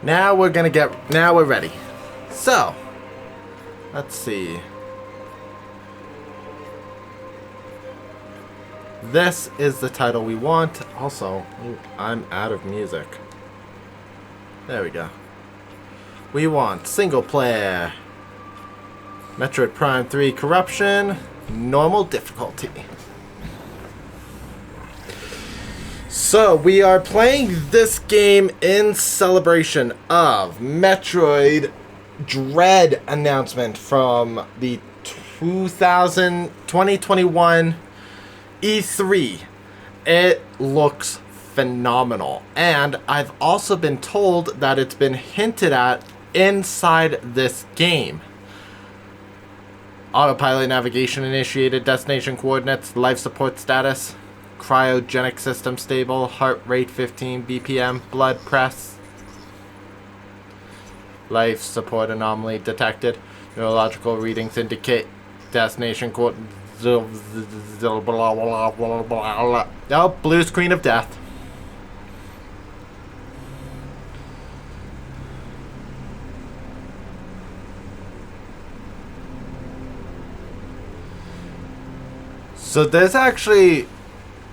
Now we're ready. So, let's see. This is the title we want. Also, I'm out of music. There we go. We want single player. Metroid Prime 3 Corruption. Normal difficulty. So, we are playing this game in celebration of Metroid Dread announcement from the 2021 E3. It looks phenomenal. And I've also been told that it's been hinted at inside this game. Autopilot navigation initiated, destination coordinates, life support status, cryogenic system stable, heart rate 15 BPM, blood press, life support anomaly detected, neurological readings indicate destination coordinates. Oh, blue screen of death. So there's actually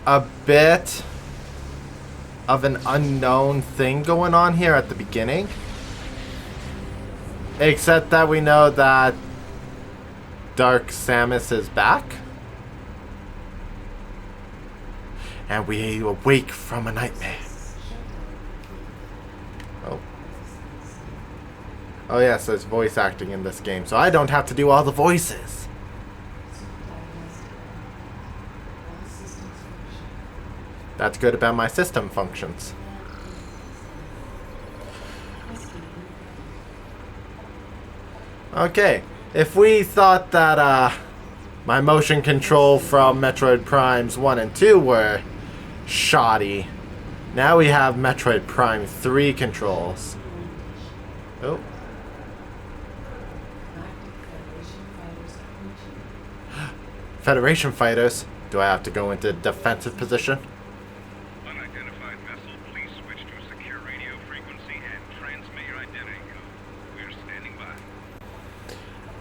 a bit of an unknown thing going on here at the beginning. Except that we know that Dark Samus is back. And we awake from a nightmare. Oh yes, there's voice acting in this game, so I don't have to do all the voices. That's good about my system functions. Okay, if we thought that my motion control from Metroid Primes 1 and 2 were shoddy, now we have Metroid Prime 3 controls. Oh. Federation fighters? Do I have to go into defensive position? Unidentified vessel, please switch to a secure radio frequency and transmit your identity code. We are standing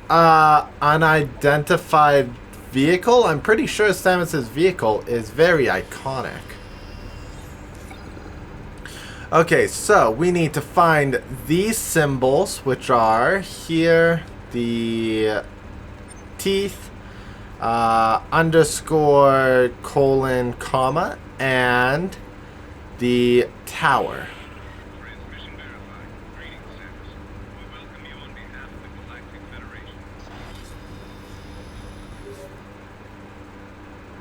by. Unidentified vehicle? I'm pretty sure Samus's vehicle is very iconic. Okay, so we need to find these symbols, which are here, the teeth, underscore, colon, comma, and the tower. Transmission verified. Greetings, Samus. We welcome you on behalf of the Galactic Federation.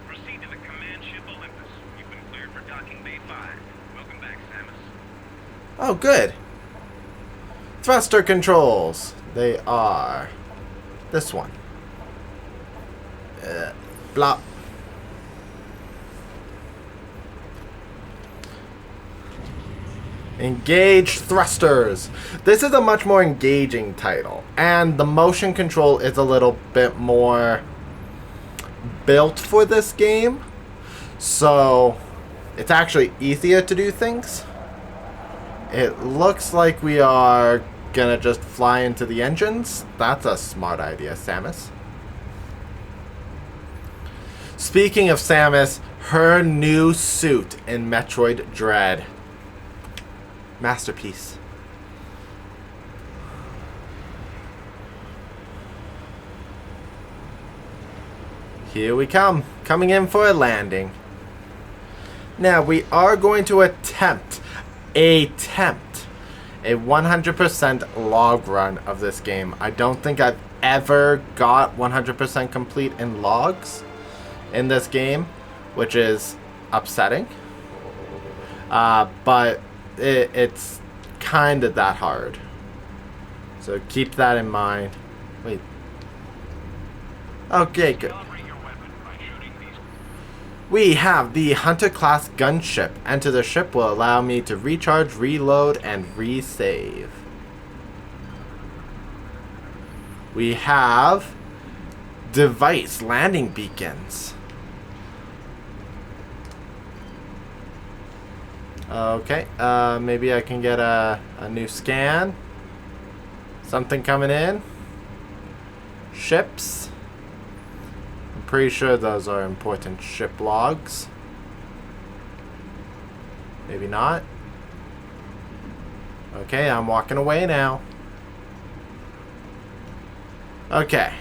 Proceed to the command ship Olympus. You've been cleared for docking bay 5. Welcome back, Samus. Oh, good. Thruster controls. They are this one. Blop. Engage thrusters. This is a much more engaging title, and the motion control is a little bit more built for this game, so it's actually easier to do things. It looks like we are gonna just fly into the engines. That's a smart idea, Samus. Speaking of Samus, her new suit in Metroid Dread. Masterpiece. Here we come. Coming in for a landing. Now, we are going to attempt a 100% log run of this game. I don't think I've ever got 100% complete in logs in this game, which is upsetting. But it's kind of that hard. So keep that in mind. Wait. Okay, good. We have the Hunter class gunship. Enter the ship will allow me to recharge, reload, and resave. We have device landing beacons. Okay, maybe I can get a new scan. Something coming in. Ships. I'm pretty sure those are important ship logs. Maybe not. Okay, I'm walking away now. Okay.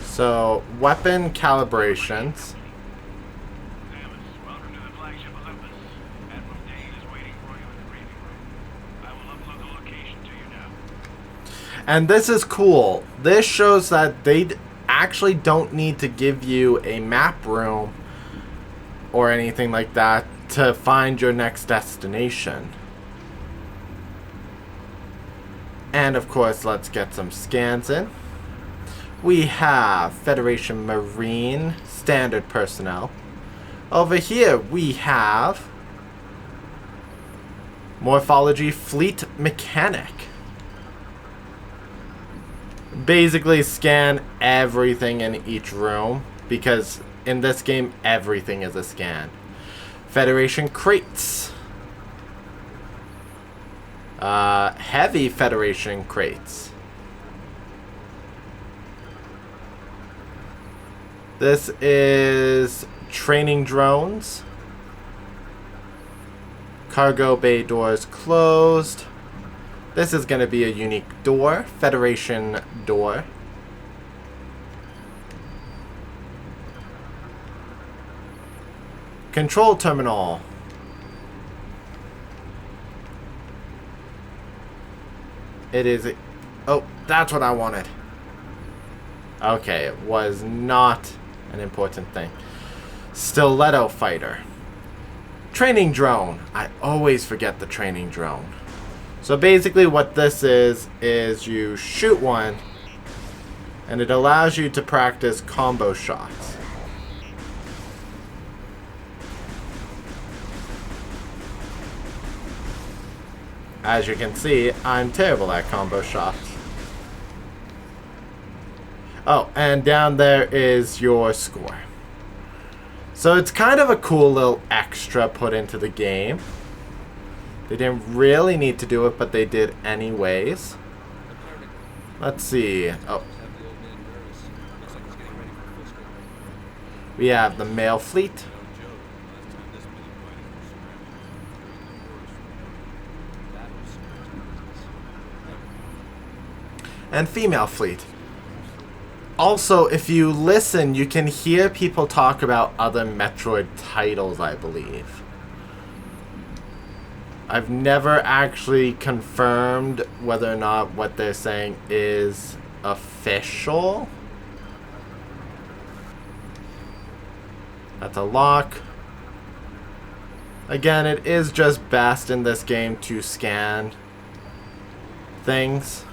So, weapon calibrations. Welcome to the flagship Olympus. Admiral Dane is waiting for you in the briefing room. I will upload the location to you now. And this is cool. This shows that they actually don't need to give you a map room or anything like that to find your next destination. And of course, let's get some scans in. We have Federation Marine standard personnel. Over here we have Morphology Fleet Mechanic. Basically scan everything in each room, because in this game everything is a scan. Federation Crates. Heavy Federation Crates. This is training drones. Cargo bay doors closed. This is going to be a unique door. Federation door. Control terminal. It is... Oh, that's what I wanted. Okay, it was not an important thing. Stiletto fighter. Training drone. I always forget the training drone. So basically what this is you shoot one and it allows you to practice combo shots. As you can see, I'm terrible at combo shots. Oh, and down there is your score. So it's kind of a cool little extra put into the game. They didn't really need to do it, but they did anyways. Let's see. Oh. We have the male fleet. And female fleet. Also, if you listen, you can hear people talk about other Metroid titles, I believe. I've never actually confirmed whether or not what they're saying is official. That's a lock. Again, it is just best in this game to scan things.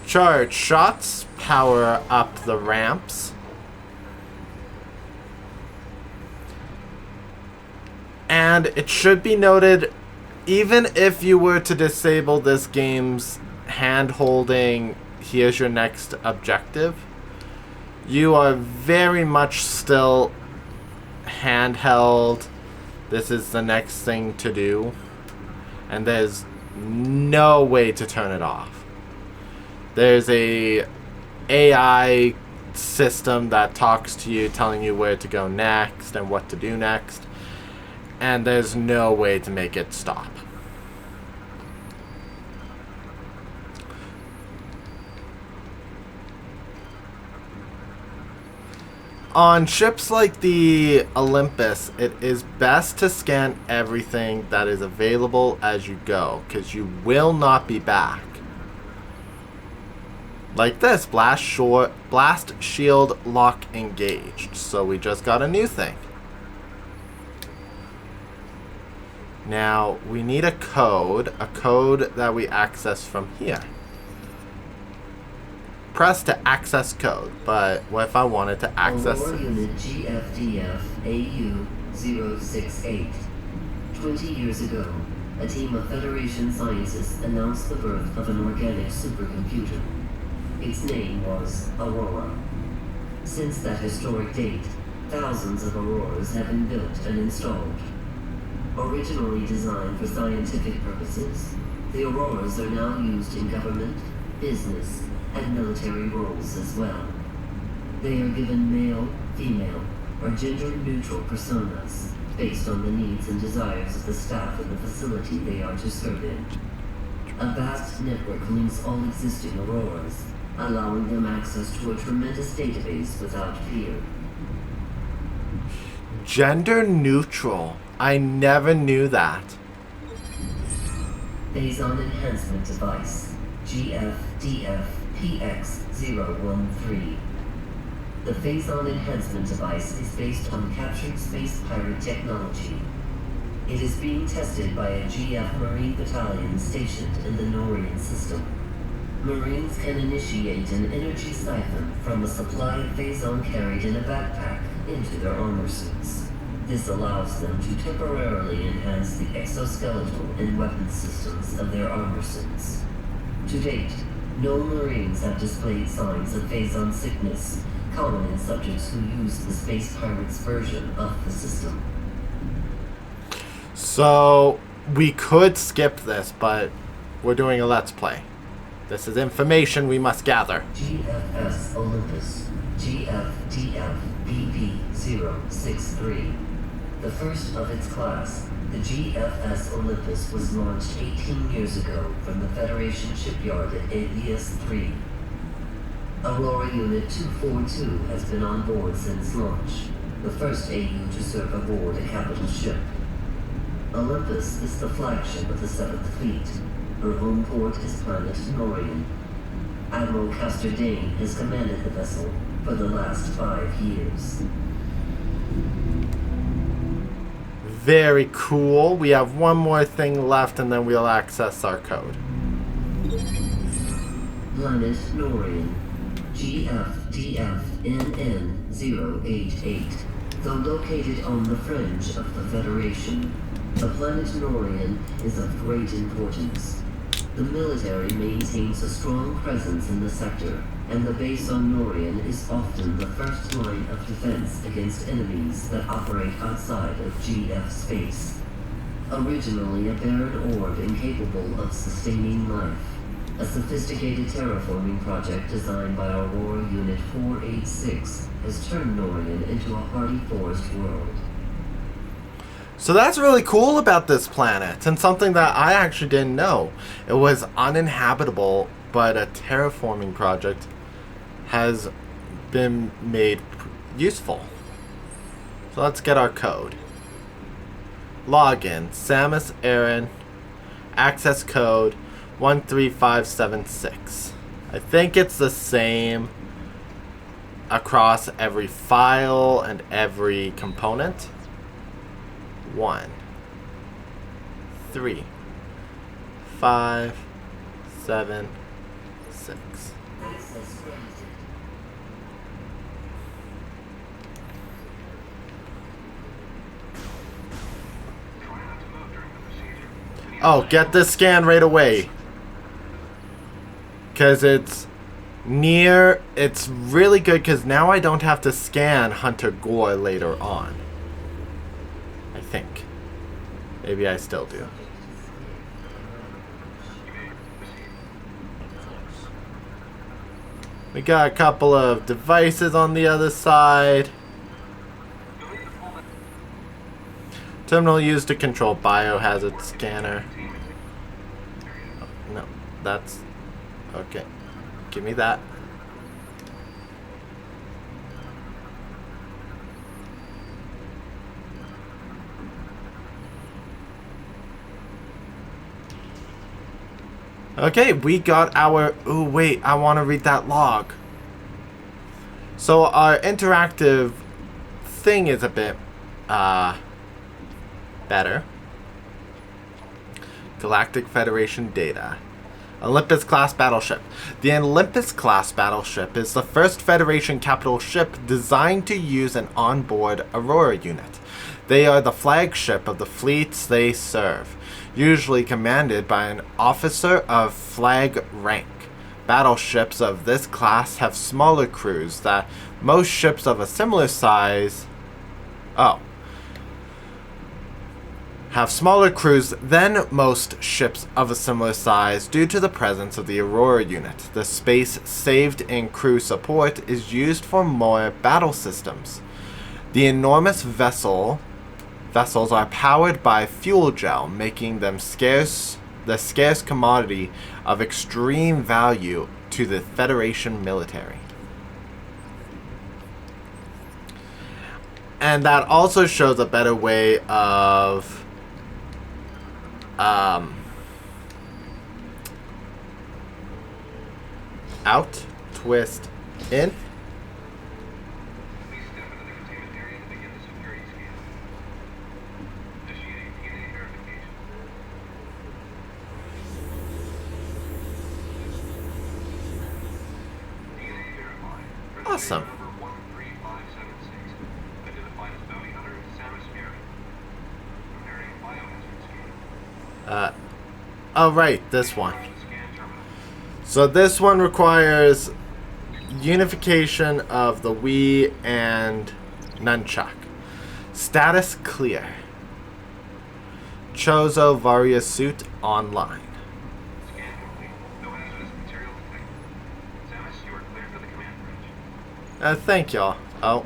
Charge shots, power up the ramps. And it should be noted, even if you were to disable this game's hand-holding, here's your next objective, you are very much still handheld, this is the next thing to do, and there's no way to turn it off. There's a AI system that talks to you, telling you where to go next and what to do next. And there's no way to make it stop. On ships like the Olympus, it is best to scan everything that is available as you go, because you will not be back. Like this, blast shield lock engaged. So we just got a new thing. Now we need a code that we access from here. Press to access code, but what if I wanted to access Aurora Unit GFDF AU 068. 20 years ago, a team of Federation scientists announced the birth of an organic supercomputer. Its name was Aurora. Since that historic date, thousands of Auroras have been built and installed. Originally designed for scientific purposes, the Auroras are now used in government, business, and military roles as well. They are given male, female, or gender-neutral personas based on the needs and desires of the staff in the facility they are to serve in. A vast network links all existing Auroras, allowing them access to a tremendous database without fear. Gender neutral. I never knew that. Phazon Enhancement Device, GFDF-PX-013. The Phazon Enhancement Device is based on captured space pirate technology. It is being tested by a GF Marine battalion stationed in the Norian system. Marines can initiate an energy siphon from a supply of Phazon carried in a backpack into their armor suits. This allows them to temporarily enhance the exoskeletal and weapon systems of their armor suits. To date, no Marines have displayed signs of Phazon sickness, common in subjects who use the Space Pirates version of the system. So, we could skip this, but we're doing a Let's Play. This is information we must gather. GFS Olympus, GFDF-BP-063. The first of its class, the GFS Olympus was launched 18 years ago from the Federation shipyard at Alias 3. Aurora Unit 242 has been on board since launch, the first AU to serve aboard a capital ship. Olympus is the flagship of the 7th Fleet. Her home port is planet Norian. Admiral Dane has commanded the vessel for the last 5 years. Very cool. We have one more thing left and then we'll access our code. Planet Norian, GFDF-NN-088. Though located on the fringe of the Federation, the planet Norian is of great importance. The military maintains a strong presence in the sector, and the base on Norian is often the first line of defense against enemies that operate outside of GF space. Originally a barren orb incapable of sustaining life, a sophisticated terraforming project designed by Aurora Unit 486 has turned Norian into a hardy forest world. So that's really cool about this planet, and something that I actually didn't know. It was uninhabitable, but a terraforming project has been made useful. So let's get our code. Login, Samus Aaron, access code 13576. I think it's the same across every file and every component. 1 3 5 7 6. Oh, get this scan right away. Because it's near. It's really good because now I don't have to scan Hunter Gore later on. I think. Maybe I still do. We got a couple of devices on the other side. Terminal used to control biohazard scanner. Oh, no, that's okay. Give me that. Okay, we got our... Oh, wait, I want to read that log. So our interactive thing is a bit better. Galactic Federation data. Olympus class battleship. The Olympus class battleship is the first Federation capital ship designed to use an onboard Aurora unit. They are the flagship of the fleets they serve. usually commanded by an officer of flag rank. Battleships of this class have smaller crews than most ships of a similar size. Have smaller crews than most ships of a similar size due to the presence of the Aurora unit. The space saved in crew support is used for more battle systems. The enormous vessels are powered by fuel gel, making them the scarce commodity of extreme value to the Federation military. And that also shows a better way of out, twist, in. Please step into the containment area to begin the security scan. Initiating DNA verification. DNA verified. Awesome. Number 13576. Identified as bounty hunter Samus Aran. Preparing biohazard scan. Oh right, this one. Scan terminal. So this one requires unification of the Wii and Nunchuck. Status clear. Chozo Varia suit online. Scan complete. No hazardous material detected. Samus, you are cleared for the command bridge. Thank y'all. Oh.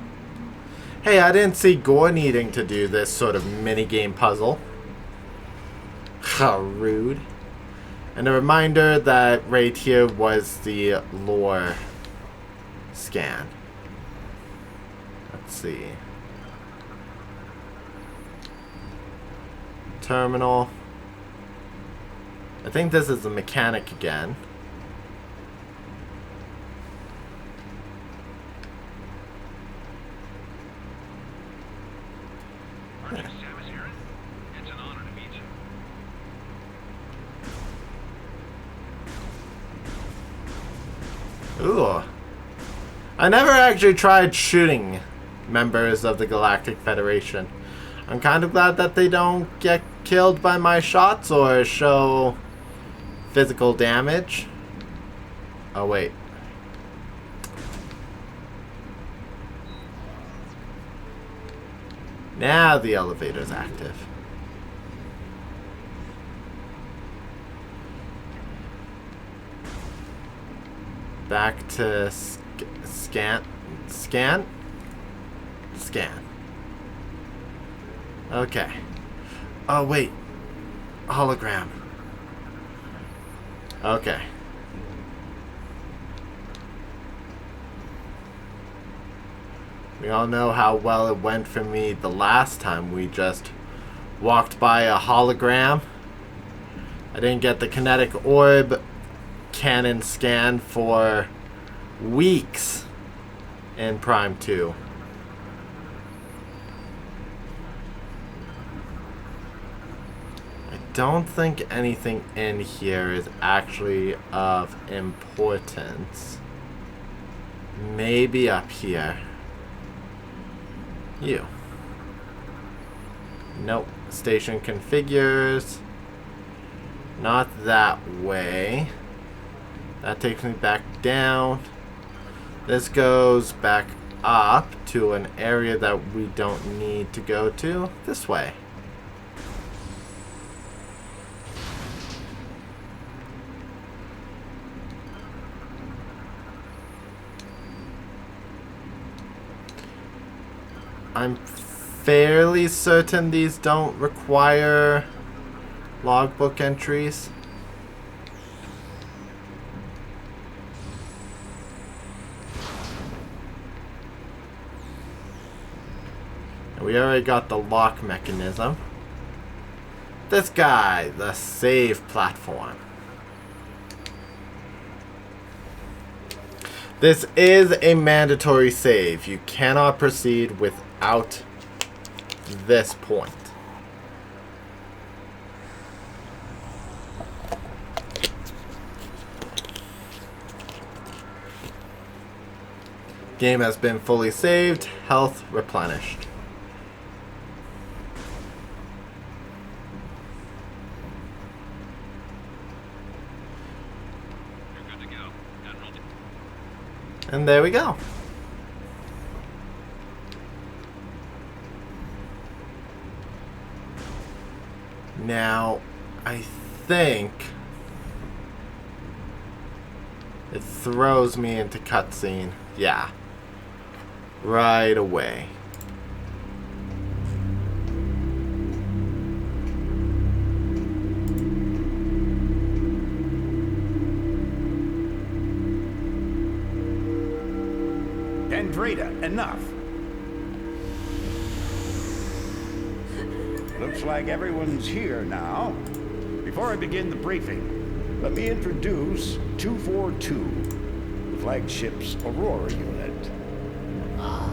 Hey, I didn't see Gore needing to do this sort of mini-game puzzle. How rude. And a reminder that right here was the lore scan. Let's see. Terminal. I think this is the mechanic again. Archer Samus Aran, it's an honor to meet you. Ooh. I never actually tried shooting members of the Galactic Federation. I'm kind of glad that they don't get killed by my shots or show physical damage. Oh, wait. Now the elevator's active. Back to scan. Okay. Oh, wait. Hologram. Okay. We all know how well it went for me the last time we just walked by a hologram. I didn't get the kinetic orb cannon scan for weeks in Prime 2. I don't think anything in here is actually of importance. Maybe up here. You. Nope. Station configures. Not that way. That takes me back down. This goes back up to an area that we don't need to go to. This way. I'm fairly certain these don't require logbook entries. And we already got the lock mechanism. This guy, the save platform. This is a mandatory save. You cannot proceed without this point. Game has been fully saved. Health replenished. And there we go. Now, I think it throws me into cutscene. Yeah. Right away. Andreda, enough. Looks like everyone's here now. Before I begin the briefing, let me introduce 242, the flagship's Aurora unit. Ah,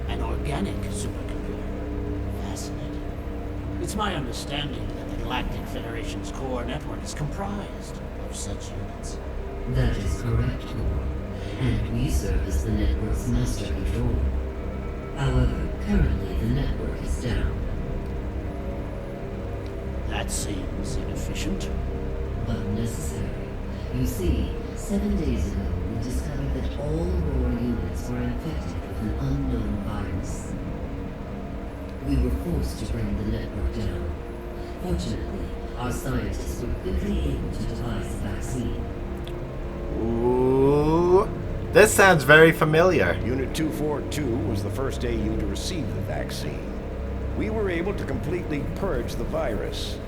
an organic supercomputer. Fascinating. It's my understanding that the Galactic Federation's core network is comprised of such units. That is correct, Lord. And we serve as the network's master controller. However, currently the network is down. That seems inefficient. But necessary. You see, 7 days ago, we discovered that all Aurora units were infected with an unknown virus. We were forced to bring the network down. Fortunately, our scientists were quickly able to devise a vaccine. Ooh. This sounds very familiar. Unit 242 was the first AU to receive the vaccine. We were able to completely purge the virus.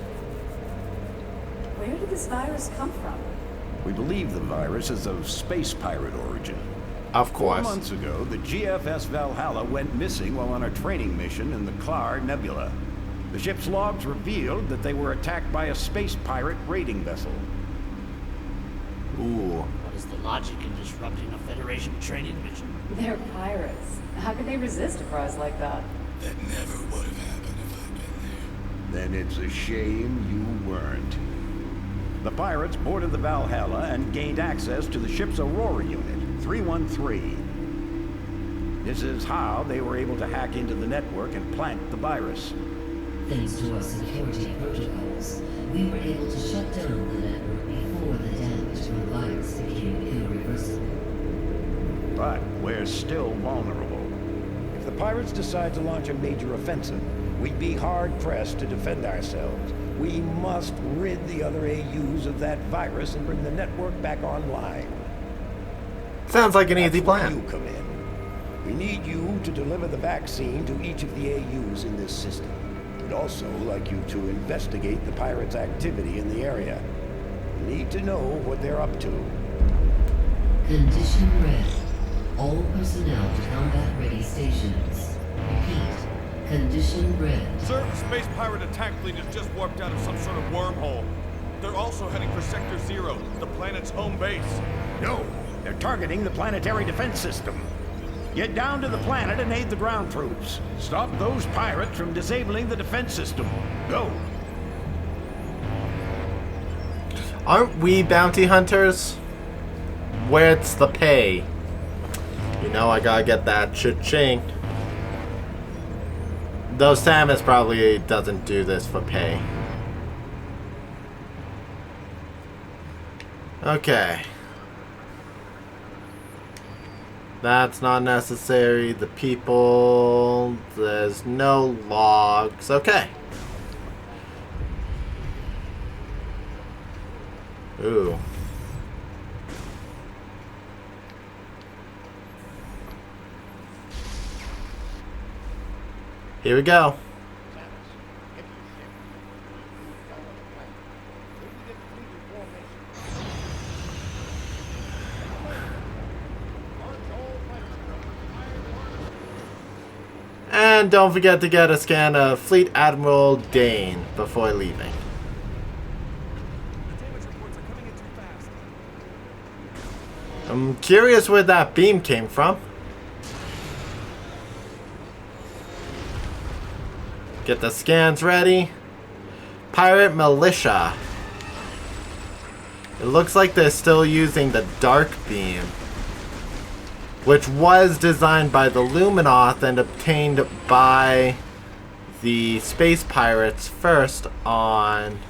Where did this virus come from? We believe the virus is of space pirate origin. Of 4 course. months ago, the GFS Valhalla went missing while on a training mission in the Klar Nebula. The ship's logs revealed that they were attacked by a space pirate raiding vessel. Ooh. What is the logic in disrupting a Federation training mission? They're pirates. How could they resist a prize like that? That never would have happened if I'd been there. Then it's a shame you weren't. The pirates boarded the Valhalla and gained access to the ship's Aurora unit, 313. This is how they were able to hack into the network and plant the virus. Thanks to our security protocols, we were able to shut down the network before the damage from the virus became irreversible. But we're still vulnerable. If the pirates decide to launch a major offensive, we'd be hard-pressed to defend ourselves. We must rid the other AUs of that virus and bring the network back online. Sounds like an easy That's where plan. you come in. We need you to deliver the vaccine to each of the AUs in this system. We'd also like you to investigate the pirates' activity in the area. We need to know what they're up to. Condition red. All personnel to combat-ready stations. Repeat. Condition red. Sir, the space pirate attack fleet has just warped out of some sort of wormhole. They're also heading for Sector 0, the planet's home base. No, they're targeting the planetary defense system. Get down to the planet and aid the ground troops. Stop those pirates from disabling the defense system. Go. Aren't we bounty hunters? Where's the pay? You know I gotta get that cha-ching. Though Samus probably doesn't do this for pay. Okay. That's not necessary. The people... There's no logs. Okay. Ooh. Here we go. And don't forget to get a scan of Fleet Admiral Dane before leaving. I'm curious where that beam came from. Get the scans ready. Pirate Militia. It looks like they're still using the dark beam, which was designed by the Luminoth and obtained by the space pirates first on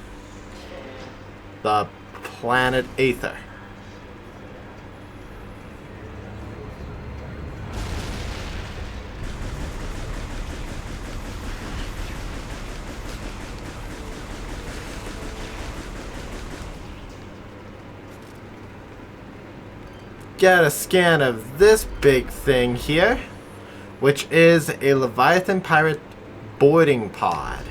the planet Aether. get a scan of this big thing here, which is a Leviathan pirate boarding pod.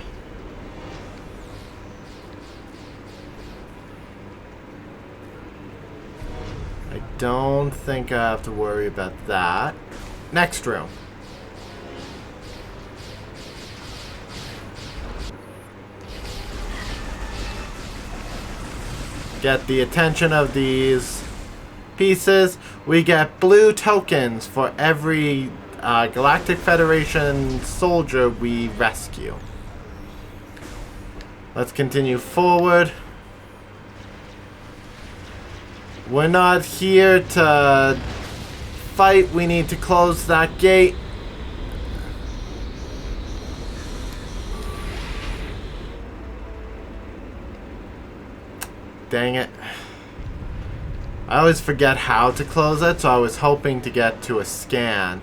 I don't think I have to worry about that. Next room. Get the attention of these pieces. We get blue tokens for every Galactic Federation soldier we rescue. Let's continue forward. We're not here to fight. We need to close that gate. Dang it. I always forget how to close it, so I was hoping to get to a scan.